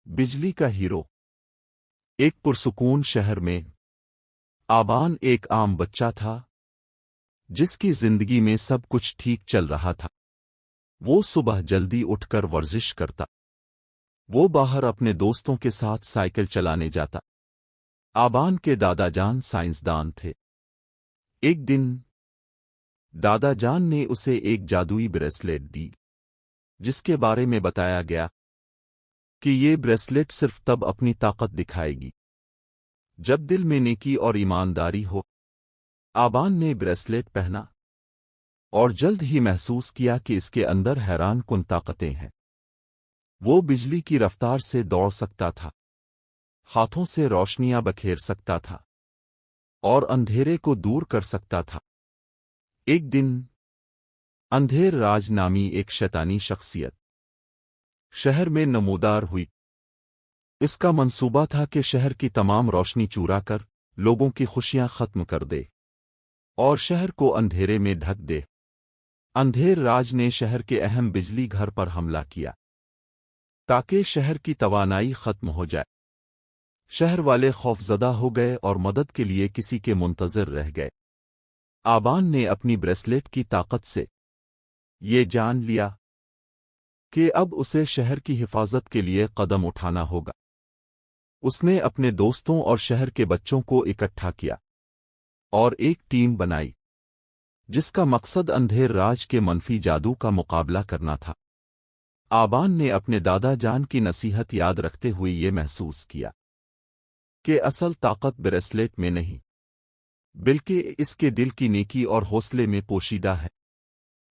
بجلی کا ہیرو۔ ایک پرسکون شہر میں آبان ایک عام بچہ تھا جس کی زندگی میں سب کچھ ٹھیک چل رہا تھا۔ وہ صبح جلدی اٹھ کر ورزش کرتا، وہ باہر اپنے دوستوں کے ساتھ سائیکل چلانے جاتا۔ آبان کے دادا جان سائنسدان تھے۔ ایک دن دادا جان نے اسے ایک جادوئی بریسلیٹ دی جس کے بارے میں بتایا گیا کہ یہ بریسلیٹ صرف تب اپنی طاقت دکھائے گی جب دل میں نیکی اور ایمانداری ہو۔ آبان نے بریسلیٹ پہنا اور جلد ہی محسوس کیا کہ اس کے اندر حیران کن طاقتیں ہیں۔ وہ بجلی کی رفتار سے دوڑ سکتا تھا، ہاتھوں سے روشنیاں بکھیر سکتا تھا اور اندھیرے کو دور کر سکتا تھا۔ ایک دن اندھیر راج نامی ایک شیطانی شخصیت شہر میں نمودار ہوئی۔ اس کا منصوبہ تھا کہ شہر کی تمام روشنی چورا کر لوگوں کی خوشیاں ختم کر دے اور شہر کو اندھیرے میں ڈھک دے۔ اندھیر راج نے شہر کے اہم بجلی گھر پر حملہ کیا تاکہ شہر کی توانائی ختم ہو جائے۔ شہر والے خوفزدہ ہو گئے اور مدد کے لیے کسی کے منتظر رہ گئے۔ آبان نے اپنی بریسلیٹ کی طاقت سے یہ جان لیا کہ اب اسے شہر کی حفاظت کے لیے قدم اٹھانا ہوگا۔ اس نے اپنے دوستوں اور شہر کے بچوں کو اکٹھا کیا اور ایک ٹیم بنائی جس کا مقصد اندھیر راج کے منفی جادو کا مقابلہ کرنا تھا۔ آبان نے اپنے دادا جان کی نصیحت یاد رکھتے ہوئے یہ محسوس کیا کہ اصل طاقت بریسلیٹ میں نہیں بلکہ اس کے دل کی نیکی اور حوصلے میں پوشیدہ ہے۔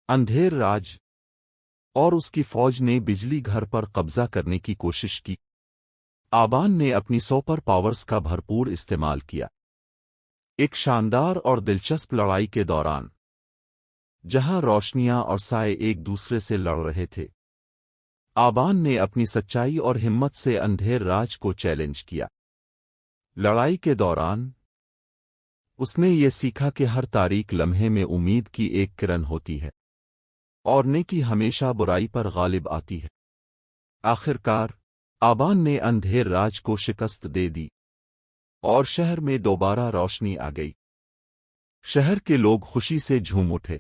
اندھیر راج اور اس کی فوج نے بجلی گھر پر قبضہ کرنے کی کوشش کی۔ آبان نے اپنی سپر پاورز کا بھرپور استعمال کیا۔ ایک شاندار اور دلچسپ لڑائی کے دوران جہاں روشنیاں اور سائے ایک دوسرے سے لڑ رہے تھے، آبان نے اپنی سچائی اور ہمت سے اندھیر راج کو چیلنج کیا۔ لڑائی کے دوران اس نے یہ سیکھا کہ ہر تاریک لمحے میں امید کی ایک کرن ہوتی ہے اور نیکی ہمیشہ برائی پر غالب آتی ہے۔ آخر کار آبان نے اندھیر راج کو شکست دے دی اور شہر میں دوبارہ روشنی آ گئی۔ شہر کے لوگ خوشی سے جھوم اٹھے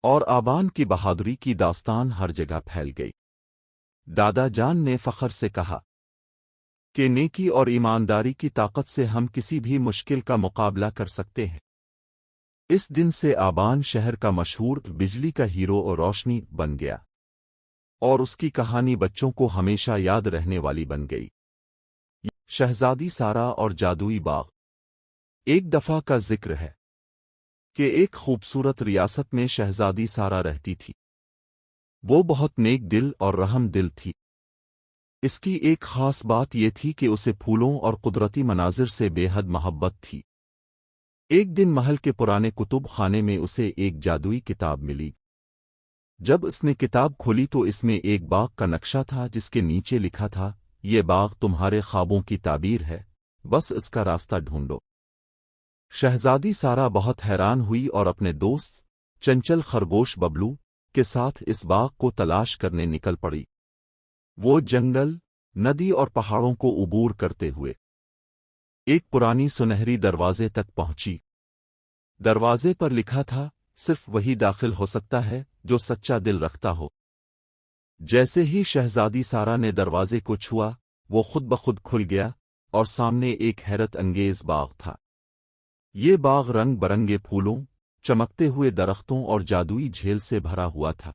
اور آبان کی بہادری کی داستان ہر جگہ پھیل گئی۔ دادا جان نے فخر سے کہا کہ نیکی اور ایمانداری کی طاقت سے ہم کسی بھی مشکل کا مقابلہ کر سکتے ہیں۔ اس دن سے آبان شہر کا مشہور بجلی کا ہیرو اور روشنی بن گیا اور اس کی کہانی بچوں کو ہمیشہ یاد رہنے والی بن گئی۔ شہزادی سارا اور جادوئی باغ۔ ایک دفعہ کا ذکر ہے کہ ایک خوبصورت ریاست میں شہزادی سارا رہتی تھی۔ وہ بہت نیک دل اور رحم دل تھی۔ اس کی ایک خاص بات یہ تھی کہ اسے پھولوں اور قدرتی مناظر سے بے حد محبت تھی۔ ایک دن محل کے پرانے کتب خانے میں اسے ایک جادوئی کتاب ملی۔ جب اس نے کتاب کھولی تو اس میں ایک باغ کا نقشہ تھا جس کے نیچے لکھا تھا، یہ باغ تمہارے خوابوں کی تعبیر ہے، بس اس کا راستہ ڈھونڈو۔ شہزادی سارا بہت حیران ہوئی اور اپنے دوست چنچل خرگوش ببلو کے ساتھ اس باغ کو تلاش کرنے نکل پڑی۔ وہ جنگل، ندی اور پہاڑوں کو عبور کرتے ہوئے ایک پرانی سنہری دروازے تک پہنچی۔ دروازے پر لکھا تھا، صرف وہی داخل ہو سکتا ہے جو سچا دل رکھتا ہو۔ جیسے ہی شہزادی سارا نے دروازے کو چھوا، وہ خود بخود کھل گیا اور سامنے ایک حیرت انگیز باغ تھا۔ یہ باغ رنگ برنگے پھولوں، چمکتے ہوئے درختوں اور جادوئی جھیل سے بھرا ہوا تھا۔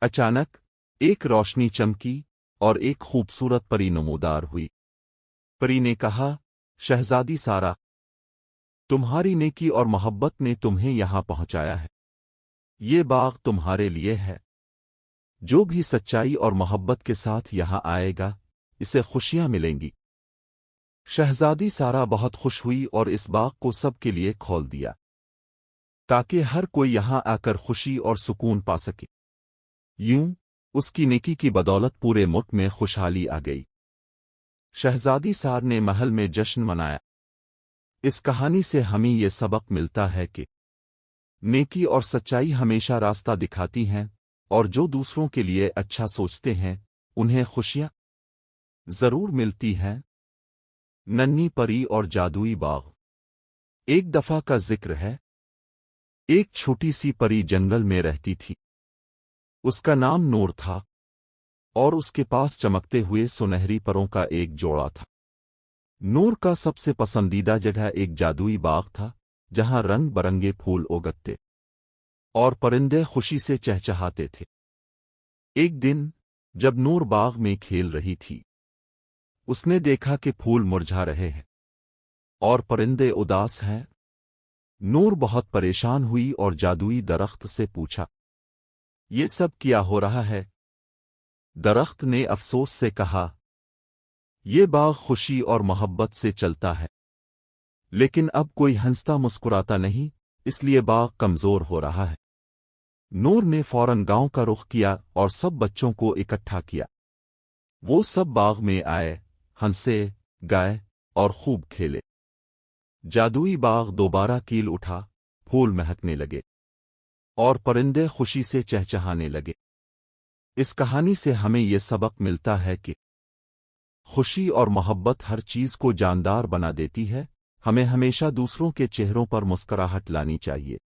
اچانک ایک روشنی چمکی اور ایک خوبصورت پری نمودار ہوئی۔ پری نے کہا، شہزادی سارا، تمہاری نیکی اور محبت نے تمہیں یہاں پہنچایا ہے۔ یہ باغ تمہارے لیے ہے۔ جو بھی سچائی اور محبت کے ساتھ یہاں آئے گا، اسے خوشیاں ملیں گی۔ شہزادی سارا بہت خوش ہوئی اور اس باغ کو سب کے لیے کھول دیا تاکہ ہر کوئی یہاں آ کر خوشی اور سکون پا سکے۔ یوں اس کی نیکی کی بدولت پورے ملک میں خوشحالی آ گئی۔ شہزادی سار نے محل میں جشن منایا۔ اس کہانی سے ہمیں یہ سبق ملتا ہے کہ نیکی اور سچائی ہمیشہ راستہ دکھاتی ہیں اور جو دوسروں کے لیے اچھا سوچتے ہیں انہیں خوشیاں ضرور ملتی ہیں۔ ننھی پری اور جادوئی باغ۔ ایک دفعہ کا ذکر ہے، ایک چھوٹی سی پری جنگل میں رہتی تھی۔ اس کا نام نور تھا اور اس کے پاس چمکتے ہوئے سنہری پروں کا ایک جوڑا تھا۔ نور کا سب سے پسندیدہ جگہ ایک جادوئی باغ تھا جہاں رنگ برنگے پھول اگتے اور پرندے خوشی سے چہچہاتے تھے۔ ایک دن جب نور باغ میں کھیل رہی تھی، اس نے دیکھا کہ پھول مرجھا رہے ہیں اور پرندے اداس ہیں۔ نور بہت پریشان ہوئی اور جادوئی درخت سے پوچھا، یہ سب کیا ہو رہا ہے؟ درخت نے افسوس سے کہا، یہ باغ خوشی اور محبت سے چلتا ہے، لیکن اب کوئی ہنستا مسکراتا نہیں، اس لیے باغ کمزور ہو رہا ہے۔ نور نے فوراً گاؤں کا رخ کیا اور سب بچوں کو اکٹھا کیا۔ وہ سب باغ میں آئے، ہنسے، گائے اور خوب کھیلے۔ جادوئی باغ دوبارہ کیل اٹھا، پھول مہکنے لگے اور پرندے خوشی سے چہچہانے لگے۔ اس کہانی سے ہمیں یہ سبق ملتا ہے کہ خوشی اور محبت ہر چیز کو جاندار بنا دیتی ہے۔ ہمیں ہمیشہ دوسروں کے چہروں پر مسکراہٹ لانی چاہیے۔